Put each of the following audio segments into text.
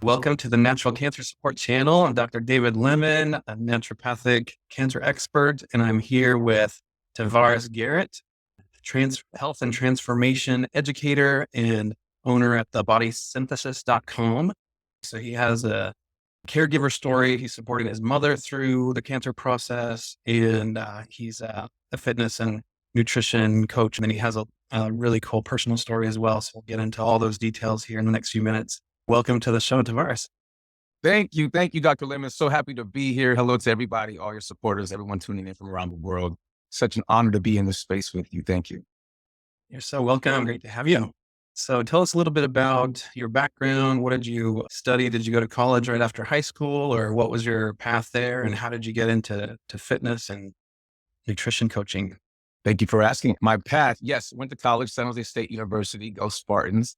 Welcome to the Natural Cancer Support Channel. I'm Dr. David Lemmon, a naturopathic cancer expert, and I'm here with Tavares Garrett, health and transformation educator and owner at thebodysynthesis.com. So he has a caregiver story. He's supporting his mother through the cancer process, and he's a fitness and nutrition coach. And then he has a really cool personal story as well. So we'll get into all those details here in the next few minutes. Welcome to the show, Tavares. Thank you, Dr. Lemmon. So happy to be here. Hello to everybody, all your supporters, everyone tuning in from around the world. Such an honor to be in this space with you. Thank you. You're so welcome. Great to have you. So tell us a little bit about your background. What did you study? Did you go to college right after high school, or what was your path there? And how did you get into fitness and nutrition coaching? Thank you for asking. My path, yes, went to college, San Jose State University, go Spartans.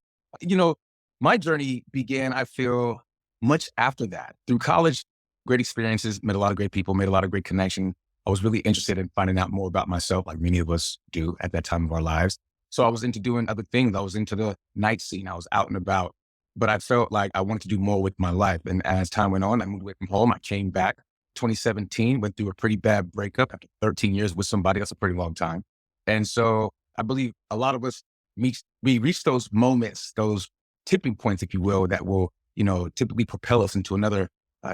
My journey began, I feel, much after that. Through college, great experiences, met a lot of great people, made a lot of great connections. I was really interested in finding out more about myself, like many of us do at that time of our lives. So I was into doing other things. I was into the night scene. I was out and about, but I felt like I wanted to do more with my life. And as time went on, I moved away from home. I came back 2017, went through a pretty bad breakup after 13 years with somebody. That's a pretty long time. And so I believe a lot of us, we reach those moments, those tipping points, if you will, that will, typically propel us into another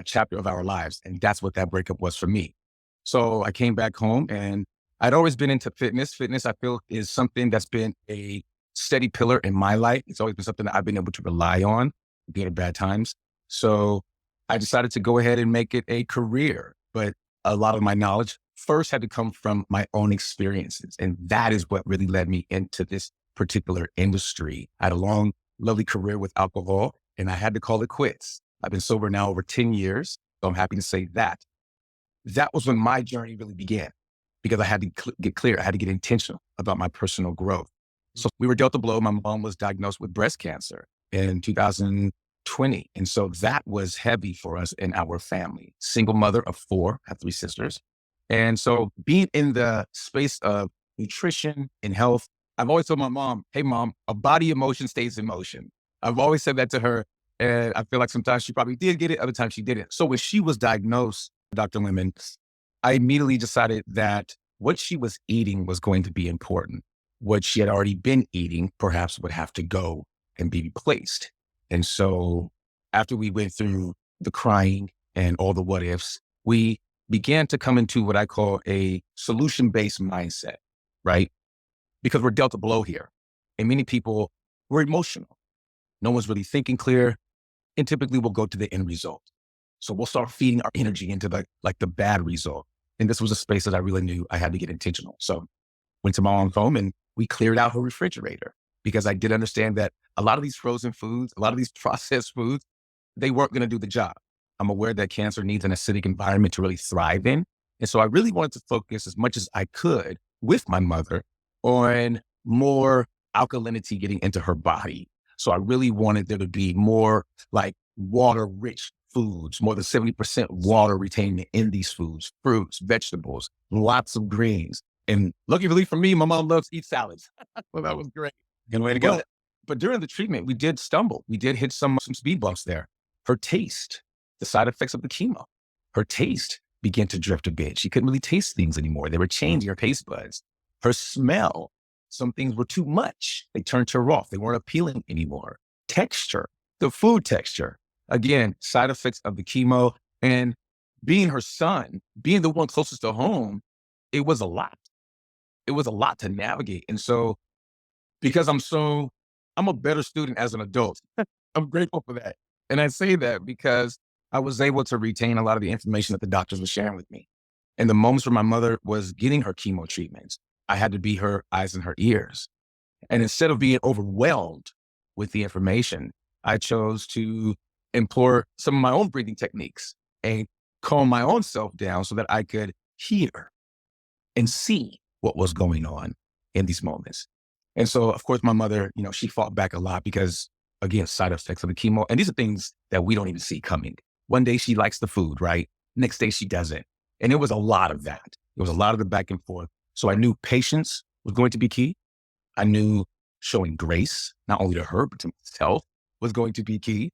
chapter of our lives. And that's what that breakup was for me. So I came back home and I'd always been into fitness. Fitness, I feel, is something that's been a steady pillar in my life. It's always been something that I've been able to rely on, good or bad times. So I decided to go ahead and make it a career. But a lot of my knowledge first had to come from my own experiences. And that is what really led me into this particular industry. I had a long, lovely career with alcohol, and I had to call it quits. I've been sober now over 10 years, so I'm happy to say that. That was when my journey really began, because I had to get clear. I had to get intentional about my personal growth. So we were dealt a blow. My mom was diagnosed with breast cancer in 2020. And so that was heavy for us in our family. Single mother of 4, I have 3 sisters. And so being in the space of nutrition and health, I've always told my mom, hey, mom, a body in motion stays in motion. I've always said that to her. And I feel like sometimes she probably did get it, other times she didn't. So when she was diagnosed, Dr. Lemmon, I immediately decided that what she was eating was going to be important. What she had already been eating perhaps would have to go and be replaced. And so after we went through the crying and all the what ifs, we began to come into what I call a solution-based mindset, right? Because we're dealt a blow here. And many people were emotional. No one's really thinking clear. And typically we'll go to the end result. So we'll start feeding our energy into the bad result. And this was a space that I really knew I had to get intentional. So went to my mom's home and we cleared out her refrigerator, because I did understand that a lot of these frozen foods, a lot of these processed foods, they weren't going to do the job. I'm aware that cancer needs an acidic environment to really thrive in. And so I really wanted to focus as much as I could with my mother on more alkalinity getting into her body. So I really wanted there to be more like water-rich foods, more than 70% water retained in these foods, fruits, vegetables, lots of greens. And luckily for me, my mom loves to eat salads. Well, that was great. Good way to go. But during the treatment, we did stumble. We did hit some speed bumps there. Her taste, the side effects of the chemo, her taste began to drift a bit. She couldn't really taste things anymore. They were changing her taste buds. Her smell, some things were too much. They turned her off. They weren't appealing anymore. Texture, the food texture, again, side effects of the chemo. And being her son, being the one closest to home, it was a lot. It was a lot to navigate. And so because I'm a better student as an adult. I'm grateful for that. And I say that because I was able to retain a lot of the information that the doctors were sharing with me. And the moments where my mother was getting her chemo treatments, I had to be her eyes and her ears. And instead of being overwhelmed with the information, I chose to employ some of my own breathing techniques and calm my own self down so that I could hear and see what was going on in these moments. And so, of course, my mother, she fought back a lot because, again, side effects of the chemo. And these are things that we don't even see coming. One day she likes the food, right? Next day she doesn't. And it was a lot of that. It was a lot of the back and forth. So I knew patience was going to be key. I knew showing grace, not only to her, but to myself, was going to be key.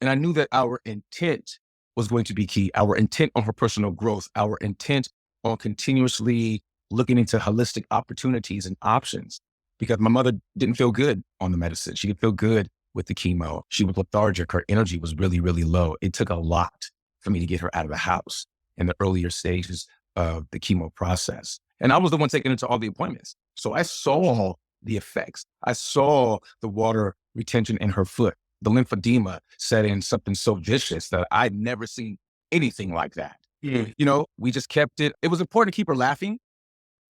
And I knew that our intent was going to be key. Our intent on her personal growth, our intent on continuously looking into holistic opportunities and options, because my mother didn't feel good on the medicine. She didn't feel good with the chemo. She was lethargic. Her energy was really, really low. It took a lot for me to get her out of the house in the earlier stages of the chemo process. And I was the one taking her to all the appointments. So I saw the effects. I saw the water retention in her foot. The lymphedema set in something so vicious that I'd never seen anything like that. Mm. You know, we just kept it. It was important to keep her laughing.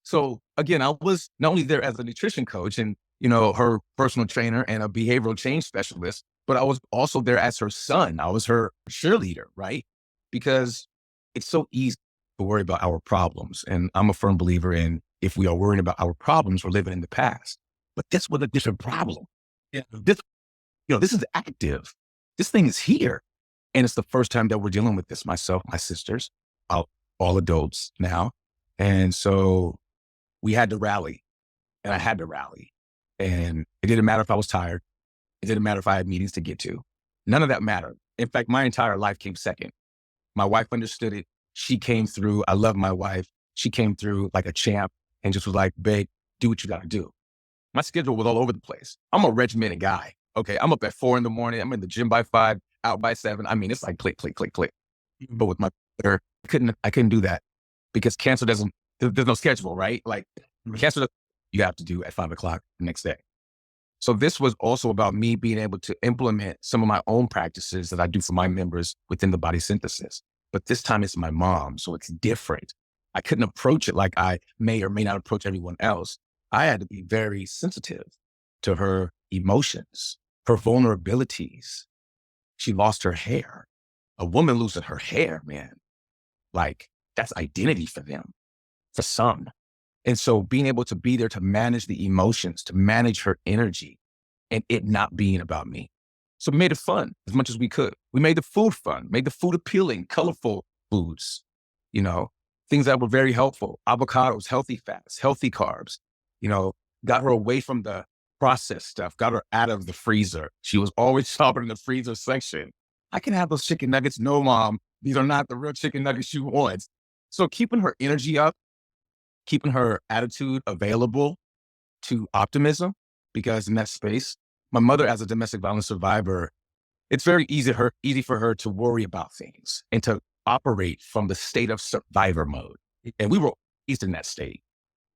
So again, I was not only there as a nutrition coach and, you know, her personal trainer and a behavioral change specialist, but I was also there as her son. I was her cheerleader, right? Because it's so easy to worry about our problems. And I'm a firm believer in, if we are worrying about our problems, we're living in the past. But this was a different problem. Yeah. This is active. This thing is here. And it's the first time that we're dealing with this, myself, my sisters, all adults now. And so we had to rally, and I had to rally. And it didn't matter if I was tired. It didn't matter if I had meetings to get to. None of that mattered. In fact, my entire life came second. My wife understood it. She came through. I love my wife. She came through like a champ and just was like, babe, do what you got to do. My schedule was all over the place. I'm a regimented guy. Okay. I'm up at 4 a.m. I'm in the gym by 5, out by 7. I mean, it's like click, click, click, click. But with my brother, I couldn't do that because cancer there's no schedule, right? Like cancer, you have to do at 5 o'clock the next day. So this was also about me being able to implement some of my own practices that I do for my members within the body synthesis. But this time it's my mom, so it's different. I couldn't approach it like I may or may not approach everyone else. I had to be very sensitive to her emotions, her vulnerabilities. She lost her hair. A woman losing her hair, man, like that's identity for them, for some. And so being able to be there to manage the emotions, to manage her energy, and it not being about me. So we made it fun as much as we could. We made the food fun, made the food appealing, colorful foods, you know, things that were very helpful. Avocados, healthy fats, healthy carbs, you know, got her away from the processed stuff, got her out of the freezer. She was always shopping in the freezer section. I can have those chicken nuggets. No, mom, these are not the real chicken nuggets you want. So keeping her energy up, keeping her attitude available to optimism, because in that space, my mother as a domestic violence survivor, it's very easy for her to worry about things and to operate from the state of survivor mode. And we were raised in that state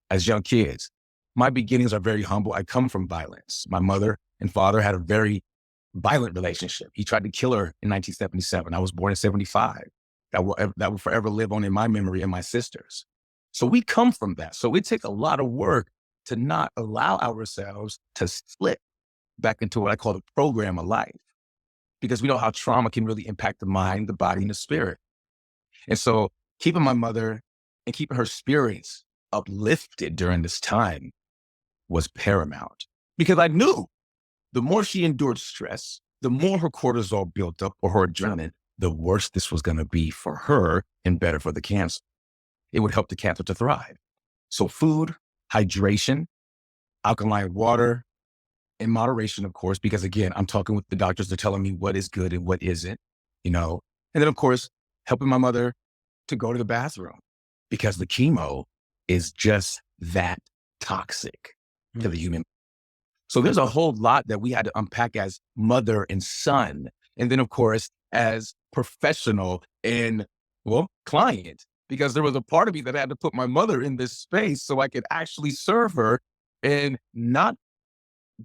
as young kids. My beginnings are very humble. I come from violence. My mother and father had a very violent relationship. He tried to kill her in 1977. I was born in 75. That will forever live on in my memory and my sisters. So we come from that. So it takes a lot of work to not allow ourselves to slip back into what I call the program of life, because we know how trauma can really impact the mind, the body, and the spirit. And so keeping my mother and keeping her spirits uplifted during this time was paramount, because I knew the more she endured stress, the more her cortisol built up or her adrenaline, the worse this was going to be for her and better for the cancer. It would help the cancer to thrive. So food, hydration, alkaline water, in moderation, of course, because again, I'm talking with the doctors. They're telling me what is good and what isn't, you know, and then of course, helping my mother to go to the bathroom, because the chemo is just that toxic to the human. So there's a whole lot that we had to unpack as mother and son. And then of course, as professional and client, because there was a part of me that had to put my mother in this space so I could actually serve her and not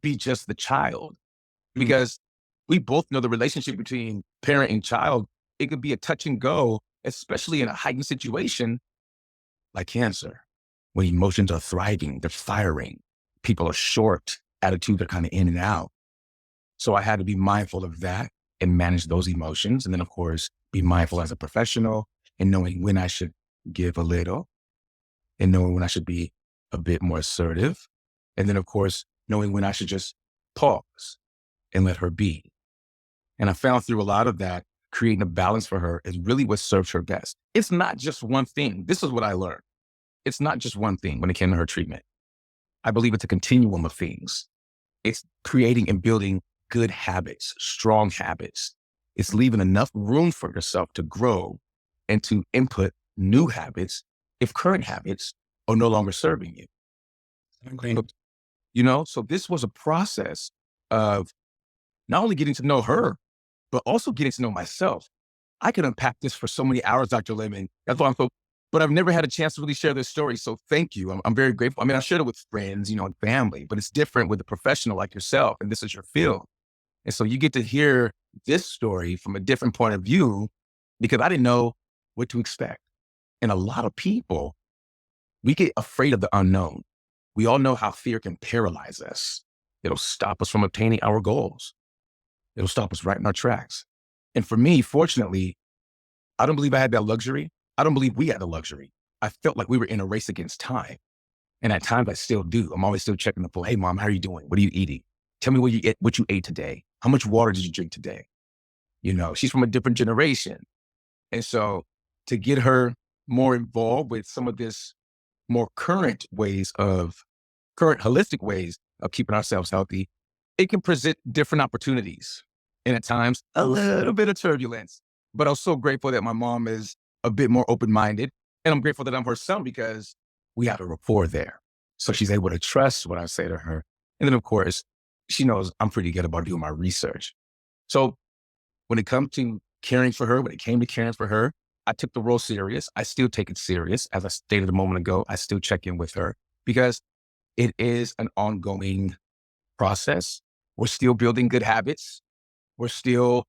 be just the child. Because we both know the relationship between parent and child, it could be a touch and go, especially in a heightened situation like cancer, when emotions are thriving, they're firing, people are short, attitudes are kind of in and out. So I had to be mindful of that and manage those emotions. And then of course, be mindful as a professional and knowing when I should give a little and knowing when I should be a bit more assertive. And then of course, knowing when I should just pause and let her be. And I found through a lot of that, creating a balance for her is really what serves her best. It's not just one thing. This is what I learned. It's not just one thing when it came to her treatment. I believe it's a continuum of things. It's creating and building good habits, strong habits, It's leaving enough room for yourself to grow and to input new habits if current habits are no longer serving you. Okay. So this was a process of not only getting to know her, but also getting to know myself. I could unpack this for so many hours, Dr. Lemmon. That's why but I've never had a chance to really share this story. So thank you. I'm very grateful. I mean, I shared it with friends, and family, but it's different with a professional like yourself. And this is your field. And so you get to hear this story from a different point of view because I didn't know what to expect. And a lot of people, we get afraid of the unknown. We all know how fear can paralyze us. It'll stop us from obtaining our goals. It'll stop us right in our tracks. And for me, fortunately, I don't believe I had that luxury. I don't believe we had the luxury. I felt like we were in a race against time. And at times I still do. I'm always still checking the phone. Hey, Mom, how are you doing? What are you eating? Tell me what you ate today. How much water did you drink today? She's from a different generation. And so to get her more involved with some of this more current holistic ways of keeping ourselves healthy, it can present different opportunities and at times a little bit of turbulence. But I'm so grateful that my mom is a bit more open-minded. And I'm grateful that I'm her son because we have a rapport there. So she's able to trust what I say to her. And then, of course, she knows I'm pretty good about doing my research. So when it comes to caring for her, when it came to caring for her, I took the role serious. I still take it serious. As I stated a moment ago, I still check in with her because it is an ongoing process. We're still building good habits. We're still,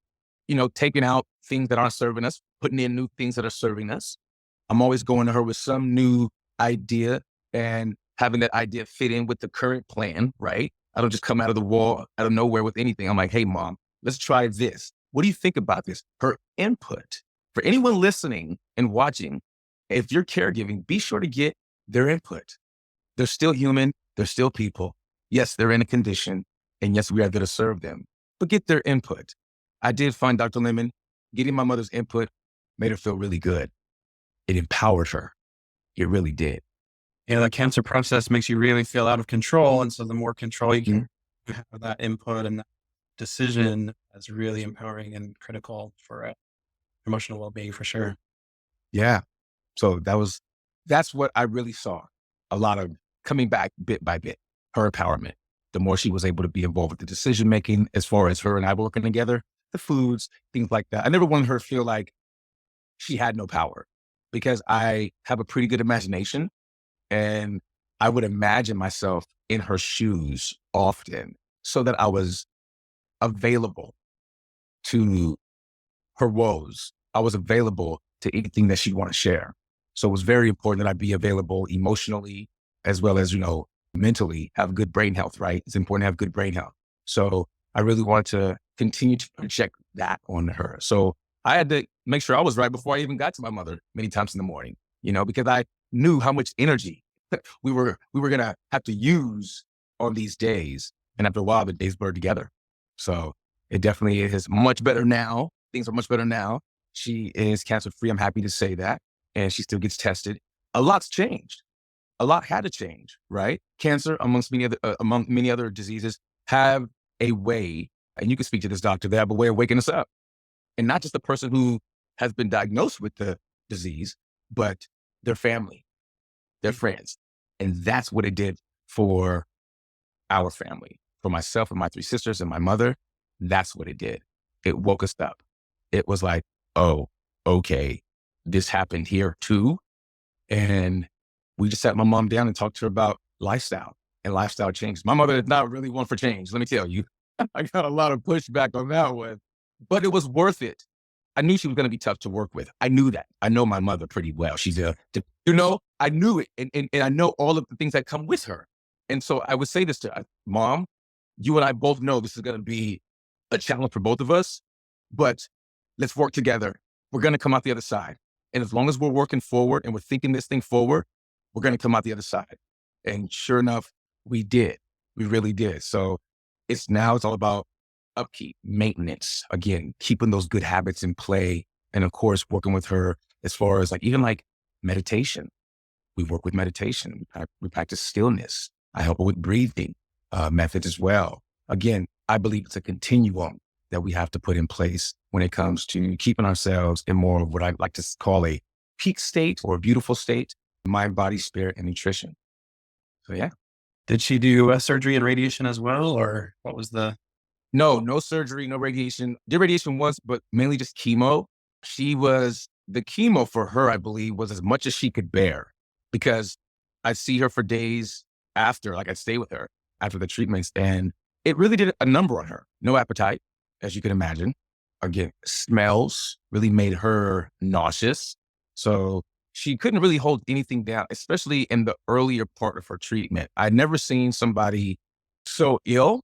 taking out things that aren't serving us, putting in new things that are serving us. I'm always going to her with some new idea and having that idea fit in with the current plan, right? I don't just come out of nowhere with anything. I'm like, hey, Mom, let's try this. What do you think about this? Her input. For anyone listening and watching, if you're caregiving, be sure to get their input. They're still human. They're still people. Yes, they're in a condition. And yes, we are there to serve them. But get their input. I did find Dr. Lemmon, getting my mother's input made her feel really good. It empowered her. It really did. Yeah, the cancer process makes you really feel out of control. And so the more control you can have that input and that decision is really empowering and critical for emotional well-being for sure. Yeah. So that's what I really saw. A lot of coming back bit by bit, her empowerment. The more she was able to be involved with the decision-making as far as her and I working together, the foods, things like that. I never wanted her to feel like she had no power because I have a pretty good imagination and I would imagine myself in her shoes often so that I was available to her woes. I was available to anything that she'd want to share. So it was very important that I be available emotionally as well as, mentally, have good brain health, right? It's important to have good brain health. So I really wanted to continue to project that on her. So I had to make sure I was right before I even got to my mother many times in the morning, because I knew how much energy we were going to have to use on these days. And after a while, the days blurred together. So it definitely is much better now. Things are much better now. She is cancer free. I'm happy to say that. And she still gets tested. A lot's changed. A lot had to change, right? Cancer, among many other diseases, have a way, and you can speak to this doctor, they have a way of waking us up. And not just the person who has been diagnosed with the disease, but their family, their friends. And that's what it did for our family, for myself and my 3 sisters and my mother. That's what it did. It woke us up. It was like, oh, okay, this happened here too. And we just sat my mom down and talked to her about lifestyle and lifestyle change. My mother is not really one for change. Let me tell you, I got a lot of pushback on that one, but it was worth it. I knew she was going to be tough to work with. I knew that. I know my mother pretty well. She's I knew it. And I know all of the things that come with her. And so I would say this to her, Mom, you and I both know this is going to be a challenge for both of us, but let's work together. We're going to come out the other side. And as long as we're working forward and we're thinking this thing forward, we're going to come out the other side. And sure enough, we did. We really did. So it's all about upkeep, maintenance, again, keeping those good habits in play. And of course, working with her as far as even meditation. We work with meditation. We practice stillness. I help her with breathing methods as well. Again, I believe it's a continuum. that we have to put in place when it comes to keeping ourselves in more of what I like to call a peak state or a beautiful state, mind, body, spirit, and nutrition. So yeah. Did she do surgery and radiation as well, or what was the? No surgery, no radiation. The radiation was, but mainly just chemo. The chemo for her, I believe, was as much as she could bear, because I'd see her for days after, like I'd stay with her after the treatments, and it really did a number on her. No appetite, as you can imagine. Again, smells really made her nauseous. So she couldn't really hold anything down, especially in the earlier part of her treatment. I'd never seen somebody so ill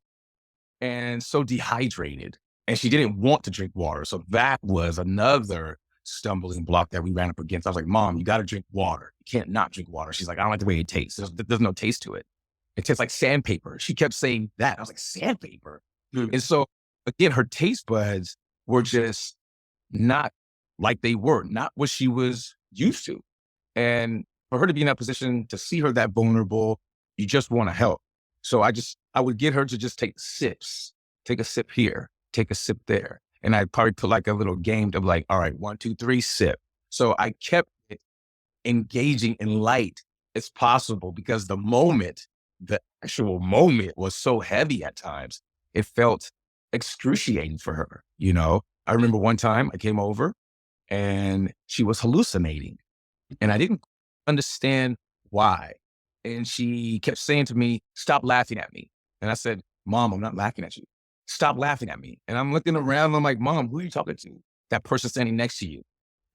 and so dehydrated, and she didn't want to drink water. So that was another stumbling block that we ran up against. I was like, Mom, you got to drink water. You can't not drink water. She's like, I don't like the way it tastes. There's no taste to it. It tastes like sandpaper. She kept saying that. I was like, sandpaper? And so again, her taste buds were just not like they were, not what she was used to. And for her to be in that position, to see her that vulnerable, you just want to help. So I would get her to just take sips, take a sip here, take a sip there. And I'd probably put like a little game to be like, all right, 1, 2, 3, sip. So I kept it engaging and light as possible, because the actual moment was so heavy at times. It felt excruciating for her. I remember one time I came over and she was hallucinating, and I didn't understand why. And she kept saying to me, stop laughing at me. And I said, Mom, I'm not laughing at you. Stop laughing at me. And I'm looking around, and I'm like, Mom, who are you talking to? That person standing next to you.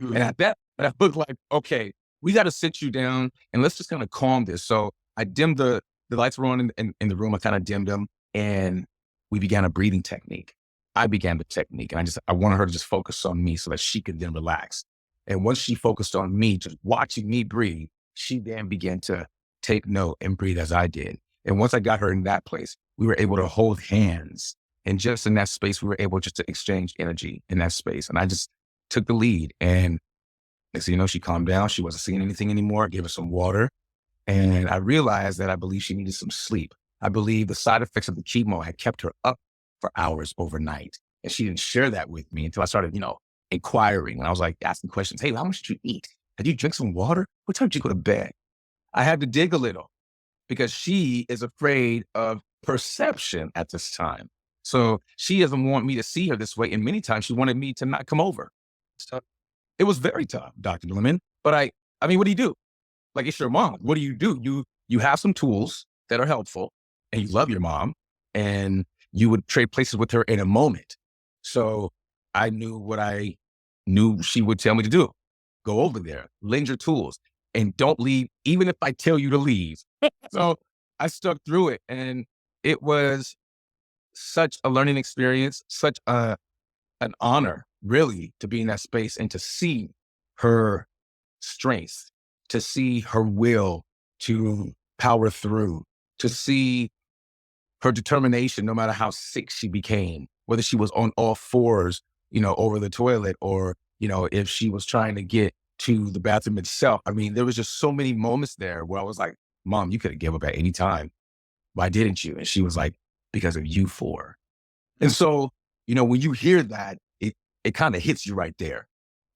And at that, I looked like, okay, we got to sit you down and let's just kind of calm this. So I dimmed the lights were on in the room. I kind of dimmed them, and we began a breathing technique. I began the technique, and I wanted her to just focus on me so that she could then relax. And once she focused on me, just watching me breathe, she then began to take note and breathe as I did. And once I got her in that place, we were able to hold hands. And just in that space, we were able just to exchange energy in that space. And I just took the lead. And next thing you know, she calmed down. She wasn't seeing anything anymore. I gave her some water. And I realized that I believe she needed some sleep. I believe the side effects of the chemo had kept her up for hours overnight. And she didn't share that with me until I started, inquiring. And I was like asking questions. Hey, how much did you eat? Did you drink some water? What time did you go to bed? I had to dig a little, because she is afraid of perception at this time. So she doesn't want me to see her this way. And many times she wanted me to not come over. So it was very tough, Dr. Lemmon. But I mean, what do you do? Like, it's your mom. What do? You have some tools that are helpful, and you love your mom, and you would trade places with her in a moment. So I knew what I knew she would tell me to do. Go over there, lend your tools, and don't leave, even if I tell you to leave. So I stuck through it, and it was such a learning experience, such an honor, really, to be in that space and to see her strength, to see her will to power through, to see her determination, no matter how sick she became, whether she was on all fours, over the toilet, or, if she was trying to get to the bathroom itself. I mean, there was just so many moments there where I was like, Mom, you could have given up at any time. Why didn't you? And she was like, because of you four. And so, when you hear that, it kind of hits you right there.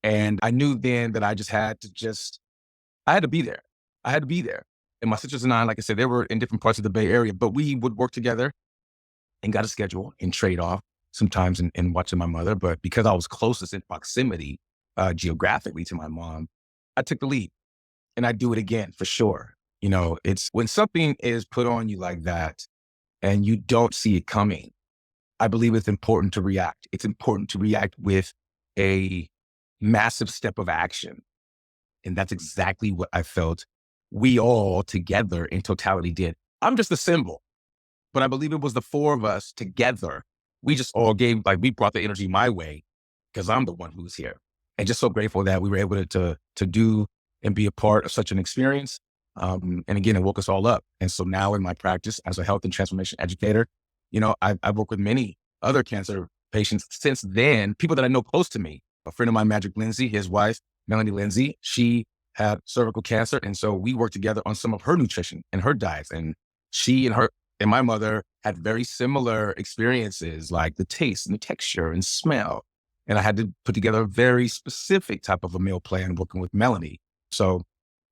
And I knew then that I had to be there. I had to be there. And my sisters and I, like I said, they were in different parts of the Bay Area, but we would work together and got a schedule and trade off sometimes in watching my mother. But because I was closest in proximity geographically to my mom, I took the lead, and I do it again for sure. It's when something is put on you like that and you don't see it coming, I believe it's important to react. It's important to react with a massive step of action. And that's exactly what I felt we all together in totality did. I'm just a symbol, but I believe it was the four of us together. We just all we brought the energy my way, because I'm the one who's here. And just so grateful that we were able to do and be a part of such an experience. And again, it woke us all up. And so now in my practice as a health and transformation educator, I've worked with many other cancer patients since then, people that I know close to me. A friend of mine, Magic Lindsay, his wife, Melanie Lindsay, she had cervical cancer. And so we worked together on some of her nutrition and her diets. And she and and my mother had very similar experiences, like the taste and the texture and smell. And I had to put together a very specific type of a meal plan working with Melanie. So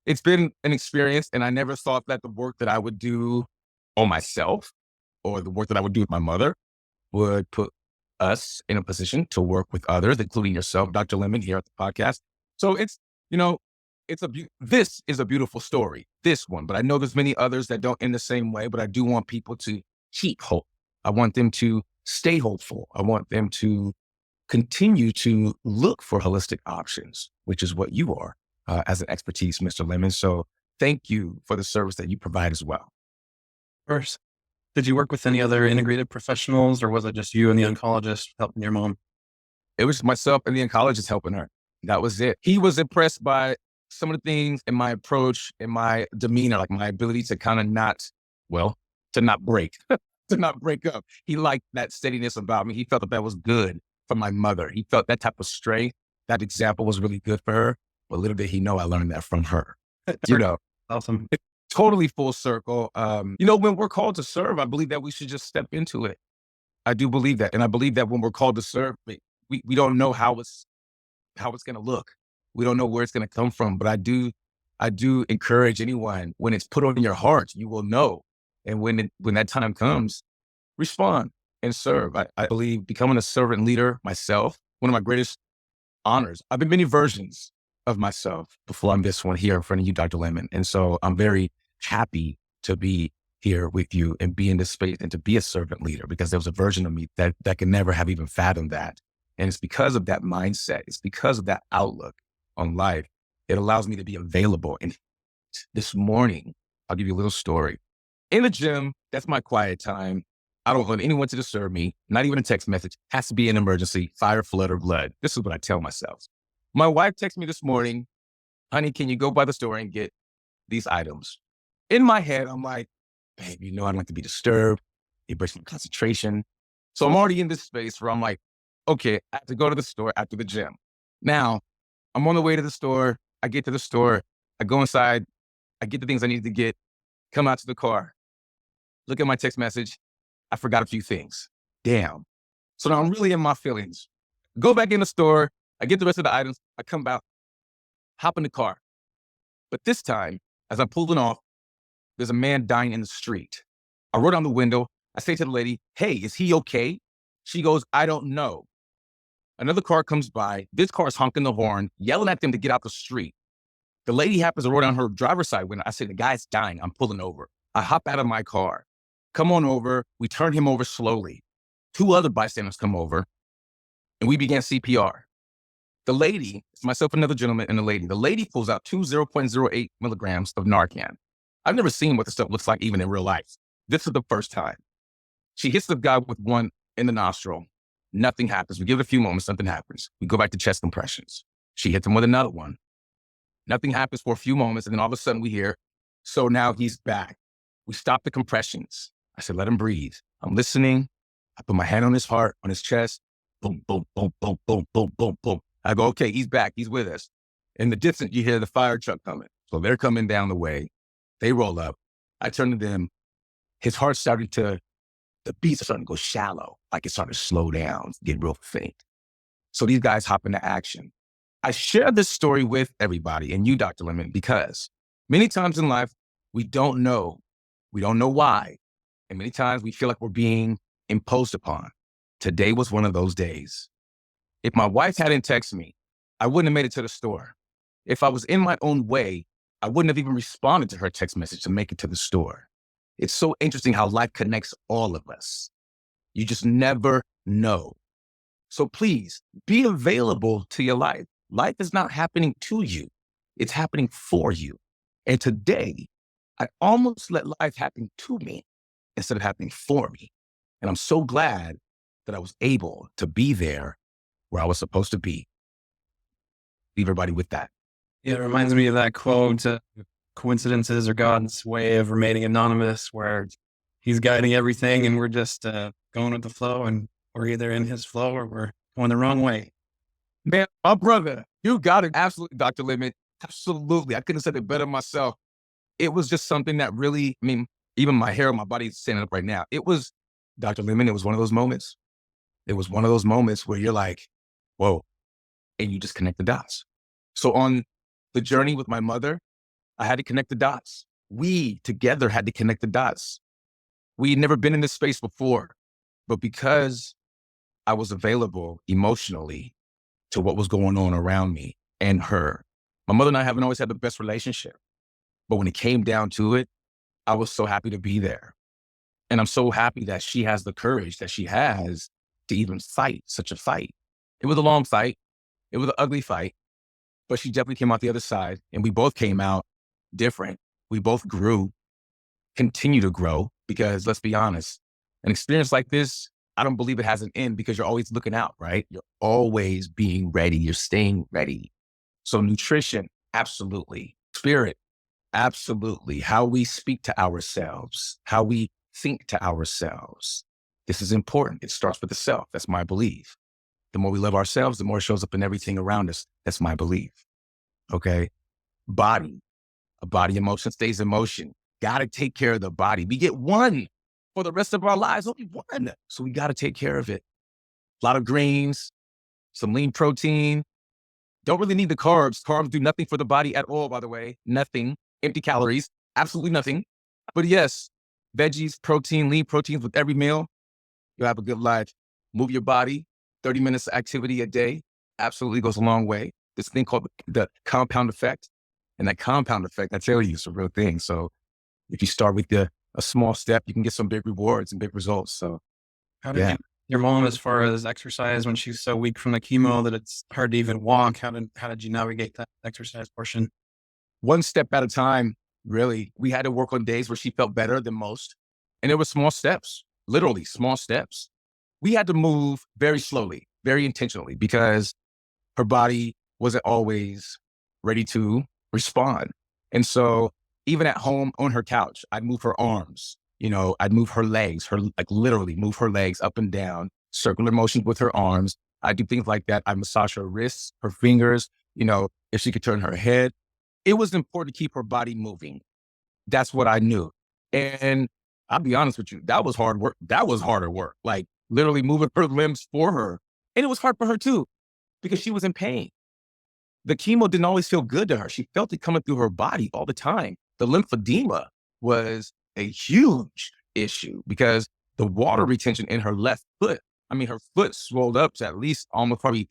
it's been an experience, and I never thought that the work that I would do on myself or the work that I would do with my mother would put us in a position to work with others, including yourself, Dr. Lemmon, here at the podcast. So it's, you know, this is a beautiful story, this one, but I know there's many others that don't end the same way, but I do want people to keep hope. I want them to stay hopeful. I want them to continue to look for holistic options, which is what you are as an expertise, Mr. Lemmon. So thank you for the service that you provide as well. First, did you work with any other integrated professionals, or was it just you and the oncologist helping your mom? It was myself and the oncologist helping her. That was it. He was impressed by some of the things in my approach, in my demeanor, like my ability to kind of to not break, to not break up. He liked that steadiness about me. He felt that was good for my mother. He felt that type of strength, that example was really good for her. But little did he know I learned that from her. Awesome. It's totally full circle. When we're called to serve, I believe that we should just step into it. I do believe that. And I believe that when we're called to serve, we don't know how it's going to look. We don't know where it's going to come from, but I do encourage anyone, when it's put on your heart, you will know. And when that time comes, respond and serve. I believe becoming a servant leader myself, one of my greatest honors. I've been many versions of myself before I'm this one here in front of you, Dr. Lemmon. And so I'm very happy to be here with you and be in this space and to be a servant leader, because there was a version of me that could never have even fathomed that. And it's because of that mindset. It's because of that outlook on life. It allows me to be available. And this morning, I'll give you a little story. In the gym, that's my quiet time. I don't want anyone to disturb me, not even a text message. Has to be an emergency, fire, flood, or blood. This is what I tell myself. My wife texted me this morning, honey, can you go by the store and get these items? In my head, I'm like, babe, I don't like to be disturbed. It breaks my concentration. So I'm already in this space where I'm like, okay, I have to go to the store after the gym. Now, I'm on the way to the store. I get to the store. I go inside. I get the things I need to get, come out to the car, look at my text message. I forgot a few things. Damn. So now I'm really in my feelings. Go back in the store. I get the rest of the items. I come back, hop in the car. But this time, as I'm pulling off, there's a man dying in the street. I roll down the window. I say to the lady, hey, is he okay? She goes, I don't know. Another car comes by. This car is honking the horn, yelling at them to get out the street. The lady happens to roll down her driver's side window. I say, the guy's dying. I'm pulling over. I hop out of my car, come on over. We turn him over slowly. Two other bystanders come over, and we began CPR. The lady, it's myself, another gentleman, and the lady pulls out 0.08 milligrams of Narcan. I've never seen what this stuff looks like even in real life. This is the first time. She hits the guy with one in the nostril. Nothing happens. We give it a few moments, something happens. We go back to chest compressions. She hits him with another one. Nothing happens for a few moments, and then all of a sudden we hear, so now he's back. We stop the compressions. I said, let him breathe. I'm listening. I put my hand on his heart, on his chest. Boom, boom, boom, boom, boom, boom, boom, boom. I go, okay, he's back. He's with us. In the distance, you hear the fire truck coming. So they're coming down the way. They roll up. I turn to them. His heart started to, the beats are starting to go shallow, like it's starting to slow down, get real faint. So these guys hop into action. I share this story with everybody and you, Dr. Lemmon, because many times in life, we don't know why. And many times we feel like we're being imposed upon. Today was one of those days. If my wife hadn't texted me, I wouldn't have made it to the store. If I was in my own way, I wouldn't have even responded to her text message to make it to the store. It's so interesting how life connects all of us. You just never know. So please be available to your life. Life is not happening to you. It's happening for you. And today, I almost let life happen to me instead of happening for me. And I'm so glad that I was able to be there where I was supposed to be. Leave everybody with that. Yeah, it reminds me of that quote, coincidences are God's way of remaining anonymous, where he's guiding everything and we're just going with the flow, and we're either in his flow or we're going the wrong way. Man, my brother, you got it. Absolutely, Dr. Lemmon. Absolutely. I couldn't have said it better myself. It was just something that really, even my hair on my body is standing up right now. It was, Dr. Lemmon, it was one of those moments. It was one of those moments where you're like, whoa, and you just connect the dots. So on the journey with my mother, I had to connect the dots. We together had to connect the dots. We had never been in this space before, but because I was available emotionally to what was going on around me and her, my mother and I haven't always had the best relationship, but when it came down to it, I was so happy to be there. And I'm so happy that she has the courage that she has to even fight such a fight. It was a long fight. It was an ugly fight, but she definitely came out the other side, and we both came out different. We both grew, continue to grow, because let's be honest, an experience like this, I don't believe it has an end, because you're always looking out, right? You're always being ready. You're staying ready. So nutrition, absolutely. Spirit, absolutely. How we speak to ourselves, how we think to ourselves. This is important. It starts with the self. That's my belief. The more we love ourselves, the more it shows up in everything around us. That's my belief. Okay. Body. A body in motion stays in motion. Got to take care of the body. We get one for the rest of our lives, only one. So we got to take care of it. A lot of greens, some lean protein. Don't really need the carbs. Carbs do nothing for the body at all, by the way. Nothing. Empty calories. Absolutely nothing. But yes, veggies, protein, lean proteins with every meal. You'll have a good life. Move your body. 30 minutes of activity a day absolutely goes a long way. This thing called the compound effect. And that compound effect, I tell you, it's a real thing. So if you start with a small step, you can get some big rewards and big results. So How did your mom, as far as exercise, when she's so weak from the chemo that it's hard to even walk, how did you navigate that exercise portion? One step at a time, really. We had to work on days where she felt better than most. And there were small steps, literally small steps. We had to move very slowly, very intentionally, because her body wasn't always ready to respond. And so even at home on her couch, I'd move her arms, I'd move her legs, literally move her legs up and down, circular motion with her arms. I do things like that. I massage her wrists, her fingers, if she could turn her head. It was important to keep her body moving. That's what I knew. And I'll be honest with you, that was hard work. That was harder work, like literally moving her limbs for her. And it was hard for her too, because she was in pain. The chemo didn't always feel good to her. She felt it coming through her body all the time. The lymphedema was a huge issue because the water retention in her left foot, her foot swelled up to at least almost probably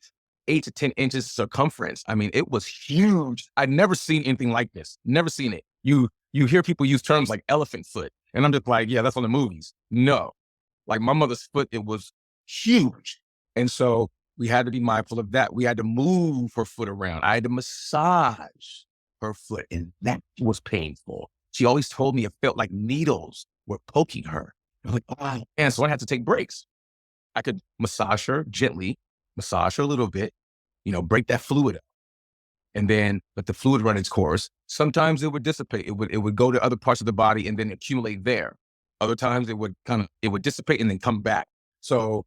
8 to 10 inches circumference. It was huge. I'd never seen anything like this. Never seen it. You hear people use terms like elephant foot. And I'm just like, yeah, that's on the movies. No, like my mother's foot, it was huge. And so we had to be mindful of that. We had to move her foot around. I had to massage her foot, and that was painful. She always told me it felt like needles were poking her. I'm like, oh, and so I had to take breaks. I could massage her gently, massage her a little bit, break that fluid up, and then let the fluid run its course. Sometimes it would dissipate. It would go to other parts of the body and then accumulate there. Other times it would dissipate and then come back. So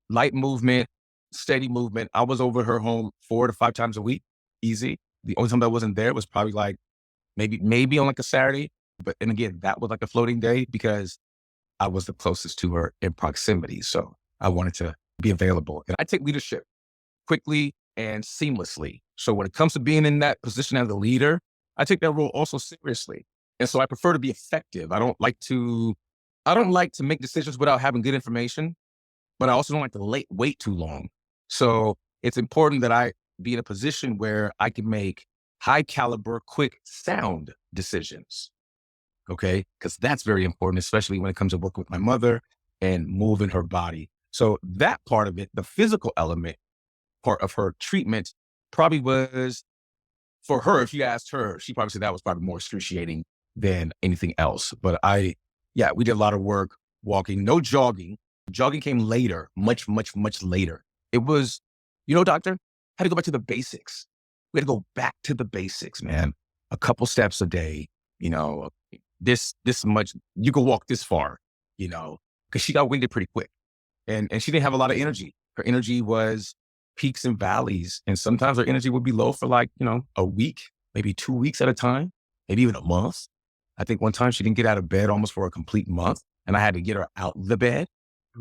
light movement, steady movement. I was over her home 4 to 5 times a week, easy. The only time I wasn't there was probably like maybe on like a Saturday. And again, that was like a floating day because I was the closest to her in proximity. So I wanted to be available. And I take leadership quickly and seamlessly. So when it comes to being in that position as a leader, I take that role also seriously. And so I prefer to be effective. I don't like to make decisions without having good information, but I also don't like to wait too long. So it's important that I be in a position where I can make high caliber, quick, sound decisions. Okay. Because that's very important, especially when it comes to working with my mother and moving her body. So that part of it, the physical element part of her treatment probably was, for her, if you asked her, she probably said that was probably more excruciating than anything else. But we did a lot of work walking, no jogging. Jogging came later, much, much, much later. It was, doctor, had to go back to the basics. We had to go back to the basics, man. A couple steps a day, this much, you could walk this far, because she got winded pretty quick. And she didn't have a lot of energy. Her energy was peaks and valleys. And sometimes her energy would be low for like, a week, maybe 2 weeks at a time, maybe even a month. I think one time she didn't get out of bed almost for a complete month, and I had to get her out the bed.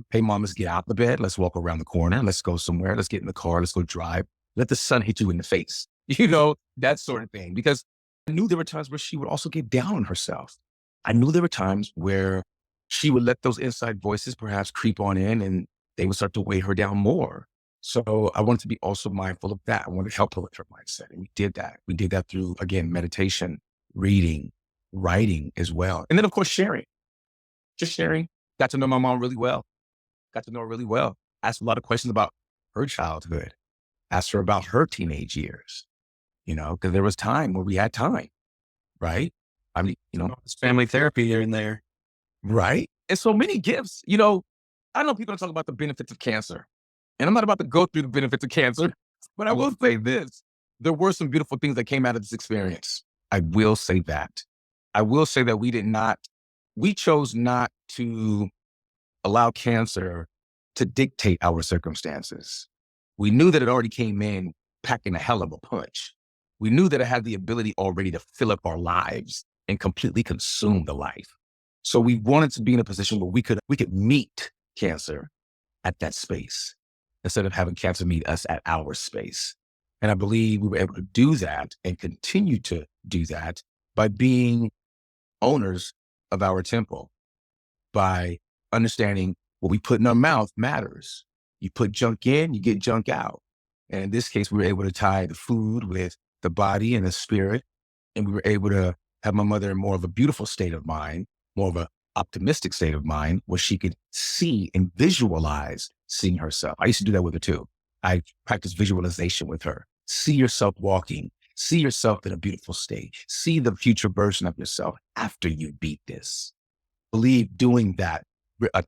Hey, mom, let's get out the bed. Let's walk around the corner. Let's go somewhere. Let's get in the car. Let's go drive. Let the sun hit you in the face. That sort of thing. Because I knew there were times where she would also get down on herself. I knew there were times where she would let those inside voices perhaps creep on in and they would start to weigh her down more. So I wanted to be also mindful of that. I wanted to help her with her mindset. And we did that. We did that through, again, meditation, reading, writing as well. And then, of course, sharing. Just sharing. Got to know my mom really well. Got to know her really well. Asked a lot of questions about her childhood. Asked her about her teenage years, because there was time where we had time, right? I mean, It's family therapy here and there. right? And so many gifts, I know people don't talk about the benefits of cancer, and I'm not about to go through the benefits of cancer, but I will say this. There were some beautiful things that came out of this experience. I will say that. I will say that we chose not to allow cancer to dictate our circumstances. We knew that it already came in packing a hell of a punch. We knew that it had the ability already to fill up our lives and completely consume the life. So we wanted to be in a position where we could meet cancer at that space instead of having cancer meet us at our space. And I believe we were able to do that and continue to do that by being owners of our temple, by understanding what we put in our mouth matters. You put junk in, you get junk out. And in this case, we were able to tie the food with the body and the spirit. And we were able to have my mother in more of a beautiful state of mind, more of an optimistic state of mind, where she could see and visualize seeing herself. I used to do that with her too. I practiced visualization with her. See yourself walking, see yourself in a beautiful state, see the future version of yourself after you beat this. Believe doing that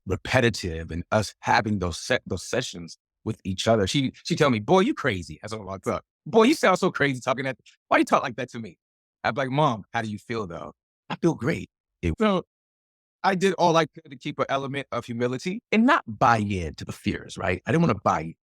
repetitive and us having those sessions with each other. She tell me, boy, you crazy as I walked up. Boy, you sound so crazy talking that. Why you talk like that to me? I'm like, Mom, how do you feel though? I feel great. So I did all I could to keep an element of humility and not buy into the fears, right? I didn't want to buy in.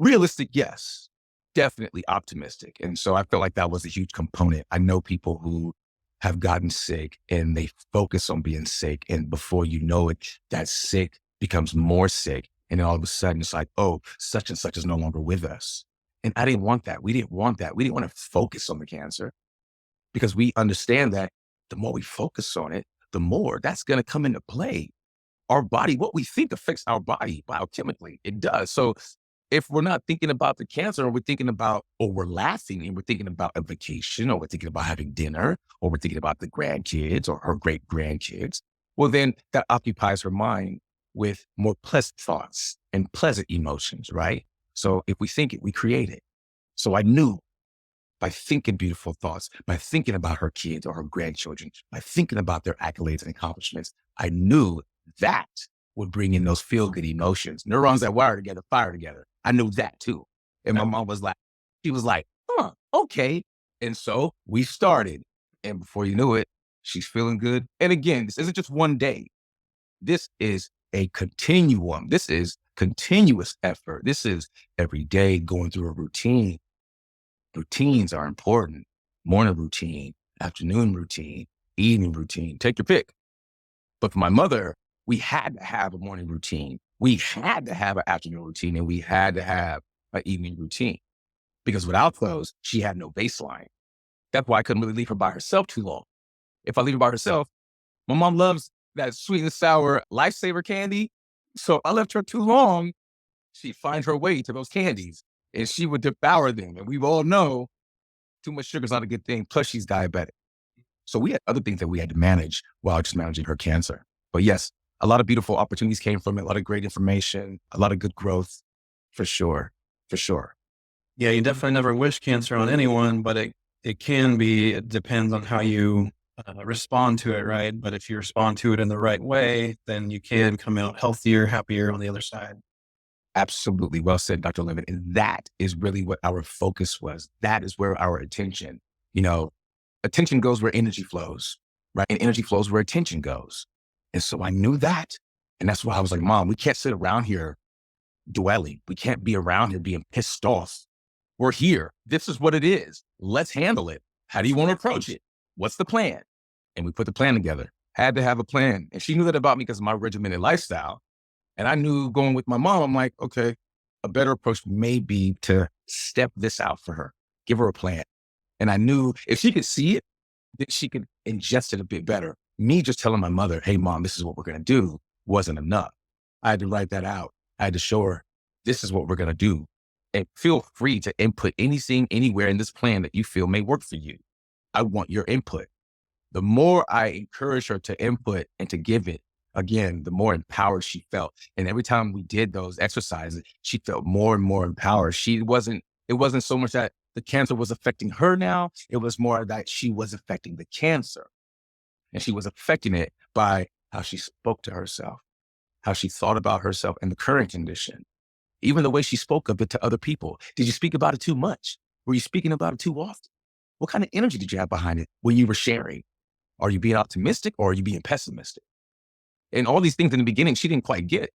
Realistic, yes. Definitely optimistic. And so I felt like that was a huge component. I know people who have gotten sick and they focus on being sick. And before you know it, that sick becomes more sick. And then all of a sudden it's like, oh, such and such is no longer with us. And I didn't want that. We didn't want that. We didn't want to focus on the cancer because we understand that the more we focus on it, the more that's going to come into play. Our body, what we think affects our body biochemically. It does. So if we're not thinking about the cancer, or we're thinking about, or we're laughing and we're thinking about a vacation, or we're thinking about having dinner, or we're thinking about the grandkids or her great grandkids, well, then that occupies her mind with more pleasant thoughts and pleasant emotions, right? So if we think it, we create it. So I knew by thinking beautiful thoughts, by thinking about her kids or her grandchildren, by thinking about their accolades and accomplishments, I knew that would bring in those feel-good emotions. Neurons that wire together, fire together. I knew that too. And my mom was like, okay. And so we started. And before you knew it, she's feeling good. And again, this isn't just one day. This is a continuum. This is continuous effort. This is every day going through a routine. Routines are important. Morning routine, afternoon routine, evening routine, take your pick. But for my mother, we had to have a morning routine. We had to have an afternoon routine, and we had to have an evening routine, because without those, she had no baseline. That's why I couldn't really leave her by herself too long. If I leave her by herself, my mom loves that sweet and sour lifesaver candy. So I left her too long. She'd find her way to those candies and she would devour them. And we all know too much sugar is not a good thing. Plus she's diabetic. So we had other things that we had to manage while just managing her cancer. But yes, a lot of beautiful opportunities came from it. A lot of great information, a lot of good growth, for sure. For sure. Yeah, you definitely never wish cancer on anyone, but it depends on how you respond to it, right? But if you respond to it in the right way, then you can come out healthier, happier on the other side. Absolutely. Well said, Dr. Lemmon. And that is really what our focus was. That is where our attention, attention goes where energy flows, right? And energy flows where attention goes. And so I knew that. And that's why I was like, Mom, we can't sit around here dwelling. We can't be around here being pissed off. We're here. This is what it is. Let's handle it. How do you want to approach it? What's the plan? And we put the plan together. Had to have a plan. And she knew that about me because of my regimented lifestyle. And I knew going with my mom, I'm like, okay, a better approach may be to step this out for her, give her a plan. And I knew if she could see it, then she could ingest it a bit better. Me just telling my mother, hey, mom, this is what we're going to do wasn't enough. I had to write that out. I had to show her, this is what we're going to do. And feel free to input anything, anywhere in this plan that you feel may work for you. I want your input. The more I encouraged her to input and to give it, again, the more empowered she felt. And every time we did those exercises, she felt more and more empowered. It wasn't so much that the cancer was affecting her now. It was more that she was affecting the cancer. And she was affecting it by how she spoke to herself, how she thought about herself and the current condition, even the way she spoke of it to other people. Did you speak about it too much? Were you speaking about it too often? What kind of energy did you have behind it when you were sharing? Are you being optimistic or are you being pessimistic? And all these things in the beginning, she didn't quite get.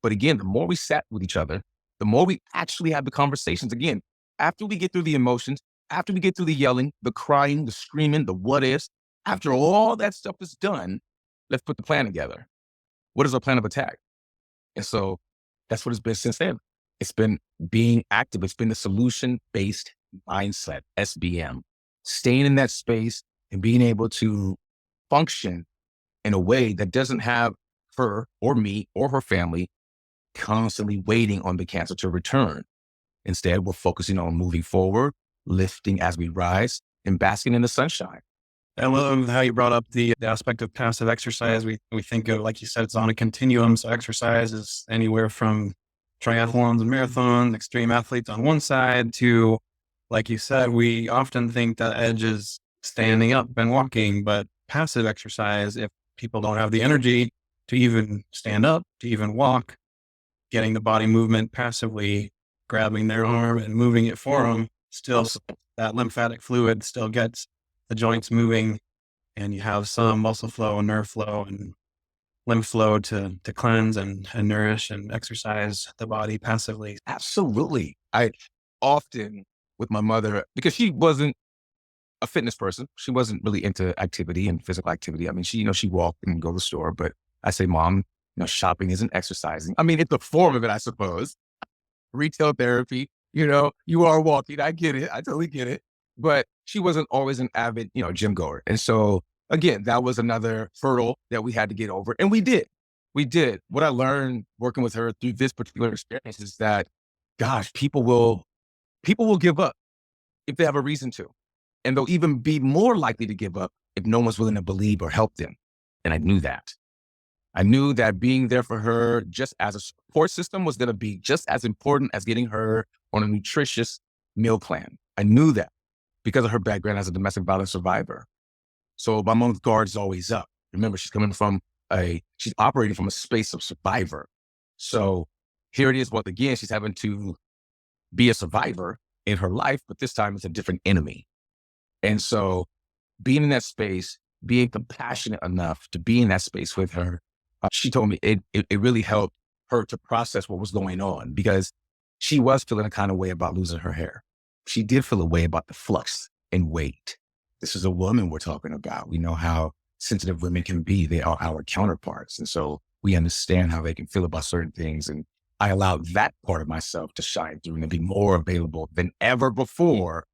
But again, the more we sat with each other, the more we actually had the conversations. Again, after we get through the emotions, after we get through the yelling, the crying, the screaming, the what ifs, after all that stuff is done, let's put the plan together. What is our plan of attack? And so that's what it's been since then. It's been being active. It's been the solution-based mindset, SBM, staying in that space and being able to function in a way that doesn't have her or me or her family constantly waiting on the cancer to return. Instead, we're focusing on moving forward, lifting as we rise, and basking in the sunshine. I love how you brought up the aspect of passive exercise. We think of, like you said, it's on a continuum. So exercise is anywhere from triathlons and marathons, extreme athletes on one side to, like you said, we often think that edge is standing up and walking, but passive exercise, if people don't have the energy to even stand up, to even walk, getting the body movement passively, grabbing their arm and moving it for them, still that lymphatic fluid still gets the joints moving, and you have some muscle flow and nerve flow and lymph flow to cleanse and nourish and exercise the body passively. Absolutely. I often with my mother, because she wasn't a fitness person. She wasn't really into activity and physical activity. I mean, she walked and go to the store, but I say, Mom, shopping isn't exercising. I mean, it's a form of it, I suppose. Retail therapy, you are walking. I get it. I totally get it. But she wasn't always an avid, gym goer. And so again, that was another hurdle that we had to get over. And we did. We did. What I learned working with her through this particular experience is that, gosh, people will give up if they have a reason to. And they'll even be more likely to give up if no one's willing to believe or help them. And I knew that. I knew that being there for her just as a support system was going to be just as important as getting her on a nutritious meal plan. I knew that because of her background as a domestic violence survivor. So my mom's guard is always up. Remember, she's operating from a space of survivor. So here it is. Once again, she's having to be a survivor in her life, but this time it's a different enemy. And so being in that space, being compassionate enough to be in that space with her, she told me it really helped her to process what was going on, because she was feeling a kind of way about losing her hair. She did feel a way about the flux and weight. This is a woman we're talking about. We know how sensitive women can be. They are our counterparts. And so we understand how they can feel about certain things. And I allowed that part of myself to shine through and be more available than ever before,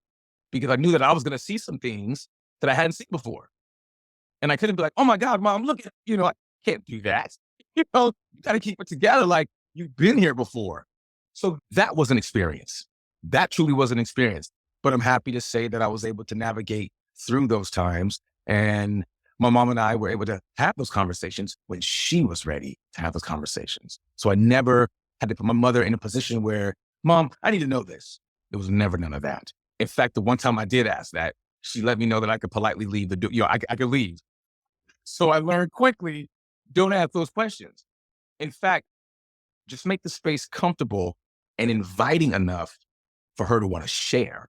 because I knew that I was going to see some things that I hadn't seen before. And I couldn't be like, oh my God, Mom, look at, I can't do that. You got to keep it together. Like, you've been here before. So that was an experience. That truly was an experience. But I'm happy to say that I was able to navigate through those times. And my mom and I were able to have those conversations when she was ready to have those conversations. So I never had to put my mother in a position where, Mom, I need to know this. There was never none of that. In fact, the one time I did ask that, she let me know that I could politely leave the door. I could leave. So I learned quickly, don't ask those questions. In fact, just make the space comfortable and inviting enough for her to want to share.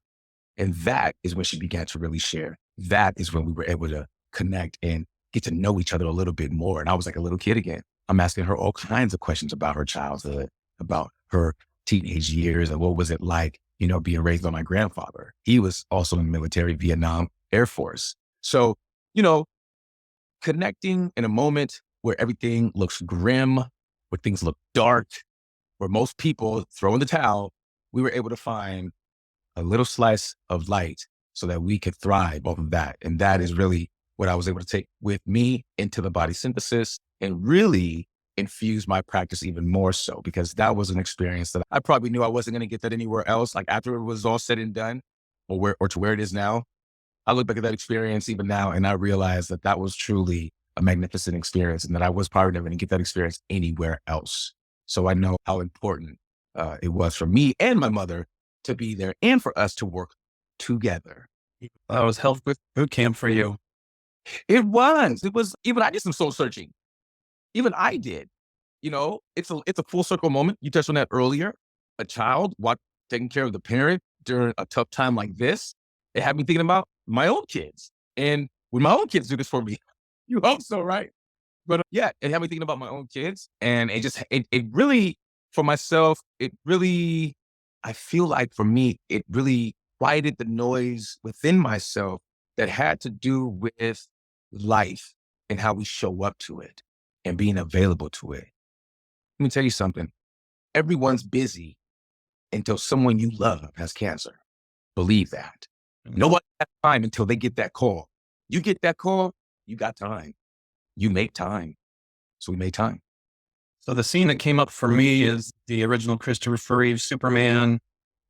And that is when she began to really share. That is when we were able to connect and get to know each other a little bit more. And I was like a little kid again. I'm asking her all kinds of questions about her childhood, about her teenage years, and what was it like, being raised by my grandfather. He was also in the military, Vietnam Air Force. So, connecting in a moment where everything looks grim, where things look dark, where most people throw in the towel, we were able to find a little slice of light so that we could thrive off of that. And that is really what I was able to take with me into the body synthesis and really infuse my practice even more so, because that was an experience that I probably knew I wasn't going to get that anywhere else. Like after it was all said and done, or to where it is now, I look back at that experience even now and I realize that that was truly a magnificent experience and that I was probably never going to get that experience anywhere else. So I know how important it was for me and my mother to be there and for us to work together. That was health boot camp for you. It was, even I did some soul searching. Even I did, it's a full circle moment. You touched on that earlier. A child taking care of the parent during a tough time like this. It had me thinking about my own kids. And when my own kids do this for me, you hope so, right? But yeah, it had me thinking about my own kids. And it really, for myself, I feel like for me, it really quieted the noise within myself that had to do with life and how we show up to it and being available to it. Let me tell you something. Everyone's busy until someone you love has cancer. Believe that. Nobody has time until they get that call. You get that call, you got time. You make time. So we made time. So the scene that came up for me is the original Christopher Reeve Superman,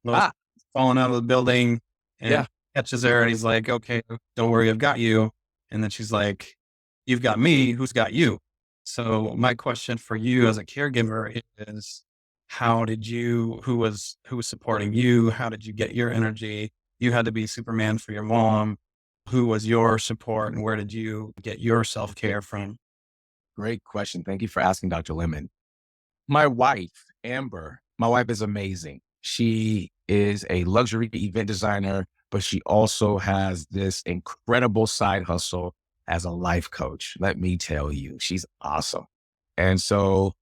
Lois falling out of the building and catches her and he's like, okay, don't worry, I've got you. And then she's like, you've got me, who's got you? So my question for you as a caregiver is, who was supporting you? How did you get your energy? You had to be Superman for your mom. Who was your support and where did you get your self-care from? Great question. Thank you for asking, Dr. Lemmon. My wife, Amber, my wife is amazing. She is a luxury event designer, but she also has this incredible side hustle as a life coach. Let me tell you, she's awesome. And so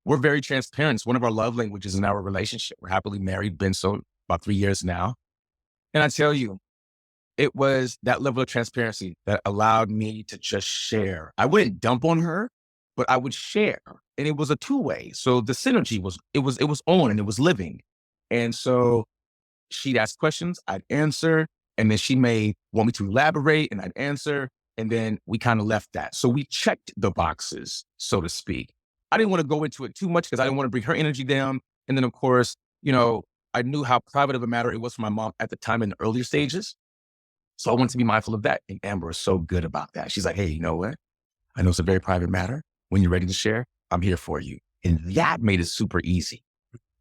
we're very transparent. It's one of our love languages in our relationship. We're happily married, been so about 3 years now. And I tell you, it was that level of transparency that allowed me to just share. I wouldn't dump on her, but I would share. And it was a two-way. So the synergy was on and it was living. And so she'd ask questions, I'd answer, and then she may want me to elaborate and I'd answer. And then we kind of left that. So we checked the boxes, so to speak. I didn't want to go into it too much because I didn't want to bring her energy down. And then of course, I knew how private of a matter it was for my mom at the time in the earlier stages. So I wanted to be mindful of that. And Amber is so good about that. She's like, hey, you know what? I know it's a very private matter. When you're ready to share, I'm here for you. And that made it super easy.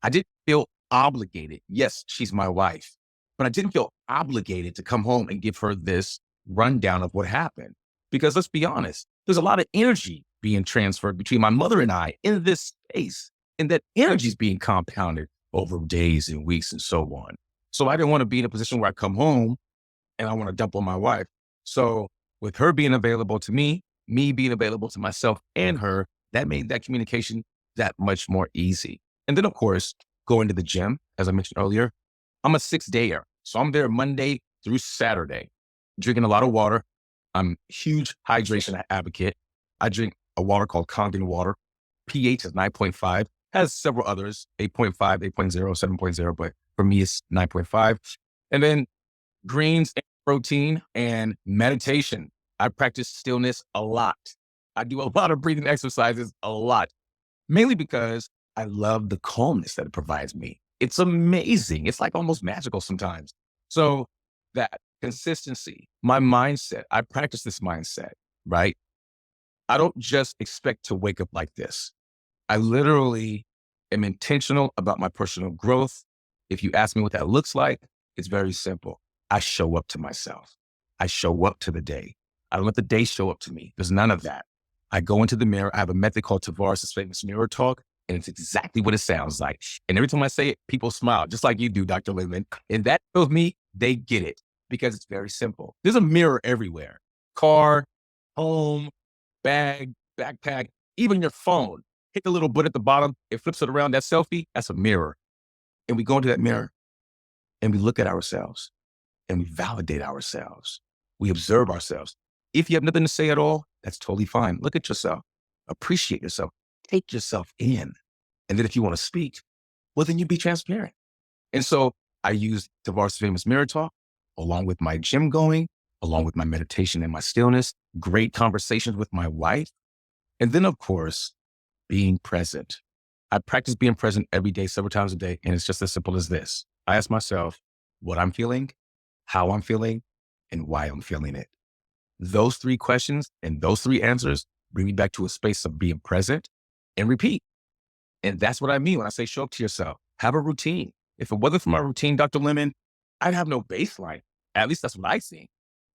I didn't feel obligated. Yes, she's my wife, but I didn't feel obligated to come home and give her this rundown of what happened. Because let's be honest, there's a lot of energy being transferred between my mother and I in this space. And that energy is being compounded over days and weeks and so on. So I didn't want to be in a position where I come home and I want to dump on my wife. So with her being available to me being available to myself and her, that made that communication that much more easy. And then of course, going to the gym, as I mentioned earlier, I'm a 6-dayer. So I'm there Monday through Saturday, drinking a lot of water. I'm a huge hydration advocate. I drink a water called Kangen water. pH is 9.5, has several others, 8.5, 8.0, 7.0, but for me, it's 9.5. And then greens and protein and meditation. I practice stillness a lot. I do a lot of breathing exercises a lot, mainly because I love the calmness that it provides me. It's amazing. It's like almost magical sometimes. So that consistency, my mindset, I practice this mindset, right? I don't just expect to wake up like this. I literally am intentional about my personal growth. If you ask me what that looks like, it's very simple. I show up to myself. I show up to the day. I don't let the day show up to me. There's none of that. I go into the mirror. I have a method called Tavares' famous mirror talk, and it's exactly what it sounds like. And every time I say it, people smile, just like you do, Dr. Lemmon. And that tells me they get it because it's very simple. There's a mirror everywhere. Car, home, bag, backpack, even your phone. Hit the little button at the bottom. It flips it around. That selfie, that's a mirror. And we go into that mirror and we look at ourselves and we validate ourselves. We observe ourselves. If you have nothing to say at all, That's totally fine. Look at yourself, appreciate yourself, take yourself in. And then if you want to speak, well, then you be transparent. And so I used Tavares' famous mirror talk along with my gym going, along with my meditation and my stillness, great conversations with my wife. And then, of course, being present. I practice being present every day, several times a day. And it's just as simple as this. I ask myself what I'm feeling, how I'm feeling, and why I'm feeling it. Those three questions and those three answers bring me back to a space of being present and repeat. And that's what I mean when I say show up to yourself. Have a routine. If it wasn't for my routine, Dr. Lemmon, I'd have no baseline. At least that's what I see.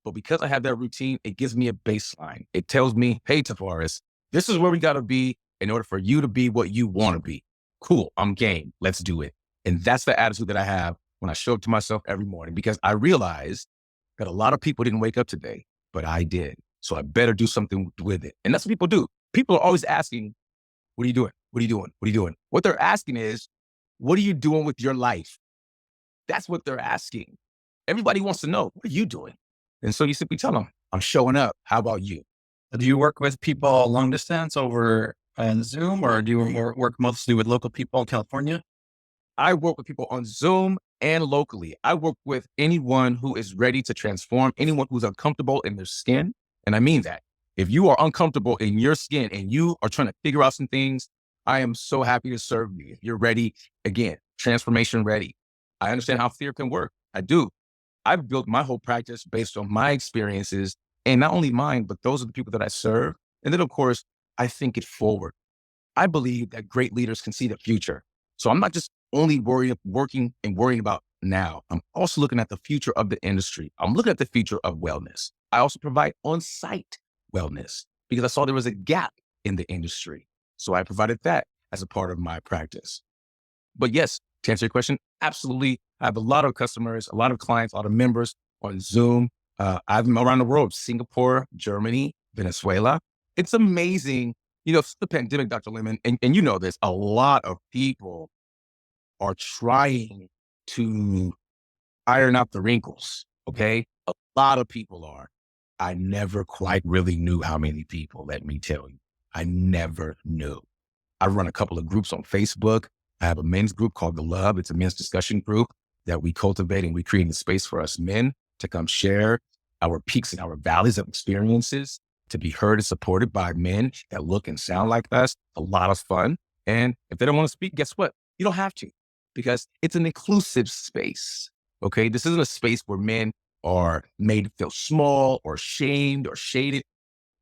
But because I have that routine, it gives me a baseline. It tells me, hey, Tavares, this is where we got to be in order for you to be what you want to be. Cool, I'm game. Let's do it. And that's the attitude that I have when I show up to myself every morning, because I realize that a lot of people didn't wake up today, but I did. So I better do something with it. And that's what people do. People are always asking, what are you doing? What are you doing? What are you doing? What they're asking is, what are you doing with your life? That's what they're asking. Everybody wants to know, what are you doing? And so you simply tell them, I'm showing up. How about you? Do you work with people long distance over Zoom, or do you work mostly with local people in California? I work with people on Zoom and locally. I work with anyone who is ready to transform, anyone who's uncomfortable in their skin. And I mean that. If you are uncomfortable in your skin and you are trying to figure out some things, I am so happy to serve you. If you're ready, again, transformation ready. I understand how fear can work. I do. I've built my whole practice based on my experiences, and not only mine, but those are the people that I serve. And then, of course, I think it forward. I believe that great leaders can see the future. So I'm not just only working about now. I'm also looking at the future of the industry. I'm looking at the future of wellness. I also provide on-site wellness because I saw there was a gap in the industry. So I provided that as a part of my practice. But yes, to answer your question, absolutely. I have a lot of customers, a lot of clients, a lot of members on Zoom. I'm around the world, Singapore, Germany, Venezuela. It's amazing. It's the pandemic, Dr. Lemmon, and you know this, a lot of people are trying to iron out the wrinkles, okay? A lot of people are. I never quite really knew how many people, let me tell you. I never knew. I run a couple of groups on Facebook. I have a men's group called The Love. It's a men's discussion group that we cultivate, and we create a space for us men to come share our peaks and our valleys of experiences, to be heard and supported by men that look and sound like us. A lot of fun. And if they don't want to speak, guess what? You don't have to, because it's an inclusive space. Okay. This isn't a space where men are made to feel small or shamed or shaded.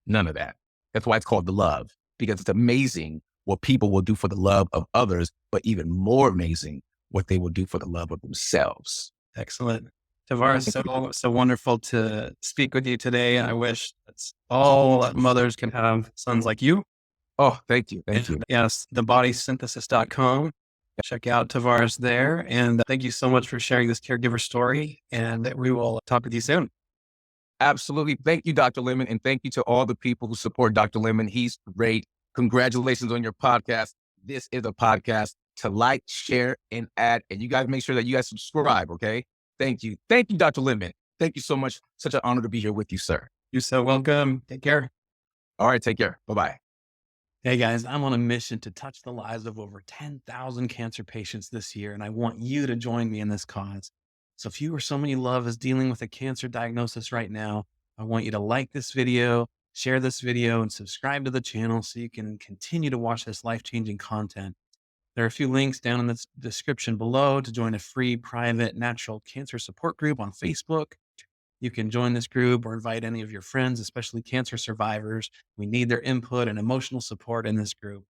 None of that. That's why it's called The Love, because it's amazing what people will do for the love of others, but even more amazing what they will do for the love of themselves. Excellent. Tavares, so wonderful to speak with you today. I wish that's all mothers can have sons like you. Oh, thank you. Thank you. Yes, thebodysynthesis.com. Check out Tavares there. And thank you so much for sharing this caregiver story. And we will talk with you soon. Absolutely. Thank you, Dr. Lemmon. And thank you to all the people who support Dr. Lemmon. He's great. Congratulations on your podcast. This is a podcast to like, share, and add. And you guys make sure that you guys subscribe, okay? Thank you. Thank you, Dr. Lemmon. Thank you so much. Such an honor to be here with you, sir. You're so welcome. Take care. All right. Take care. Bye-bye. Hey guys, I'm on a mission to touch the lives of over 10,000 cancer patients this year, and I want you to join me in this cause. So if you or someone you love is dealing with a cancer diagnosis right now, I want you to like this video, share this video, and subscribe to the channel so you can continue to watch this life-changing content. There are a few links down in the description below to join a free private natural cancer support group on Facebook. You can join this group or invite any of your friends, especially cancer survivors. We need their input and emotional support in this group.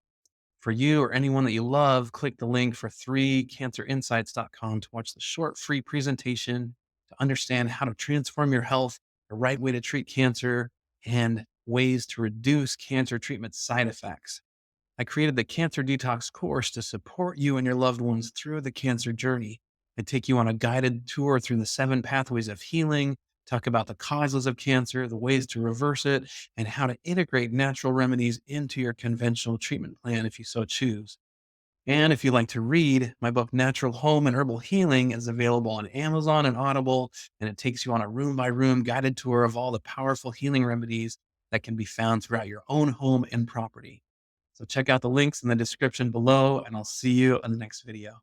For you or anyone that you love, click the link for 3cancerinsights.com to watch the short free presentation to understand how to transform your health, the right way to treat cancer, and ways to reduce cancer treatment side effects. I created the Cancer Detox course to support you and your loved ones through the cancer journey. I take you on a guided tour through the 7 pathways of healing, talk about the causes of cancer, the ways to reverse it, and how to integrate natural remedies into your conventional treatment plan if you so choose. And if you like to read, my book, Natural Home and Herbal Healing, is available on Amazon and Audible, and it takes you on a room by room guided tour of all the powerful healing remedies that can be found throughout your own home and property. So check out the links in the description below, and I'll see you on the next video.